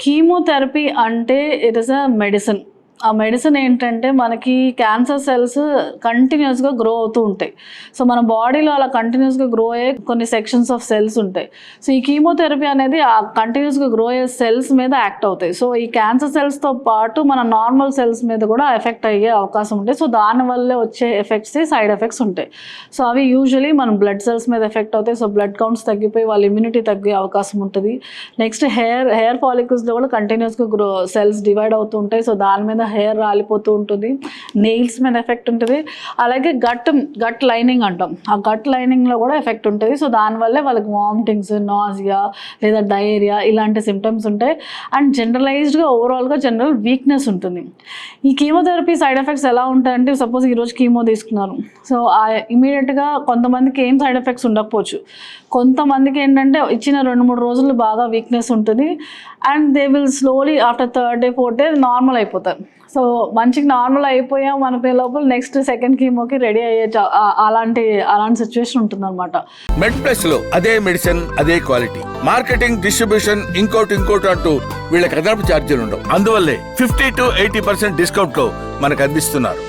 Chemotherapy అంటే it is a medicine. ఆ medicine ఏంటంటే మనకి క్యాన్సర్ సెల్స్ కంటిన్యూస్గా గ్రో అవుతూ ఉంటాయి. సో మన బాడీలో అలా కంటిన్యూస్గా గ్రో అయ్యే కొన్ని సెక్షన్స్ ఆఫ్ సెల్స్ ఉంటాయి. సో ఈ కీమోథెరపీ అనేది ఆ కంటిన్యూస్గా గ్రో అయ్యే సెల్స్ మీద యాక్ట్ అవుతాయి. సో ఈ క్యాన్సర్ సెల్స్తో పాటు మన నార్మల్ సెల్స్ మీద కూడా ఎఫెక్ట్ అయ్యే అవకాశం ఉంటాయి. సో దానివల్లే వచ్చే ఎఫెక్ట్స్ సైడ్ ఎఫెక్ట్స్ ఉంటాయి. సో అవి యూజువలీ మన బ్లడ్ సెల్స్ మీద ఎఫెక్ట్ అవుతాయి. సో బ్లడ్ కౌంట్స్ తగ్గిపోయి వాళ్ళ ఇమ్యూనిటీ తగ్గే అవకాశం ఉంటుంది. నెక్స్ట్ హెయిర్ ఫాలికల్స్లో కూడా కంటిన్యూస్గా సెల్స్ డివైడ్ అవుతూ ఉంటాయి. సో దాని మీద హెయిర్ రాలిపోతూ ఉంటుంది. నెయిల్స్ మీద ఎఫెక్ట్ ఉంటుంది. అలాగే గట్ లైనింగ్ అంటాం, ఆ గట్ లైనింగ్లో కూడా ఎఫెక్ట్ ఉంటుంది. సో దానివల్లే వాళ్ళకి వామిటింగ్స్, నాజియా లేదా డయేరియా ఇలాంటి సిమ్టమ్స్ ఉంటాయి. అండ్ జనరలైజ్డ్గా ఓవరాల్గా జనరల్ వీక్నెస్ ఉంటుంది. ఈ కీమోథెరపీ సైడ్ ఎఫెక్ట్స్ ఎలా ఉంటాయంటే, సపోజ్ ఈరోజు కీమో తీసుకున్నారు, సో ఇమీడియట్గా కొంతమందికి ఏం సైడ్ ఎఫెక్ట్స్ ఉండకపోవచ్చు. కొంతమందికి ఏంటంటే ఇచ్చిన 2-3 రోజులు బాగా వీక్నెస్ ఉంటుంది. And they will slowly after 3rd day 4th day normal అయిపోతారు. సో మంచిగా నార్మల్ అయిపోయాం అనుకునే లోపల నెక్స్ట్ సెకండ్ కీమోకి రెడీ అయ్యే అలాంటి సిచ్యువేషన్ ఉంటుంది అనమాట. మెడ్ ప్లస్ లో అదే మెడిసిన్, అదే క్వాలిటీ, మార్కెటింగ్, డిస్ట్రిబ్యూషన్, ఇంకోటి అంటూ వీళ్ళకి అదనపు ఛార్జీలు ఉండవు. అందువల్లే 50 to 80% డిస్కౌంట్ లో మనకు అందిస్తున్నారు.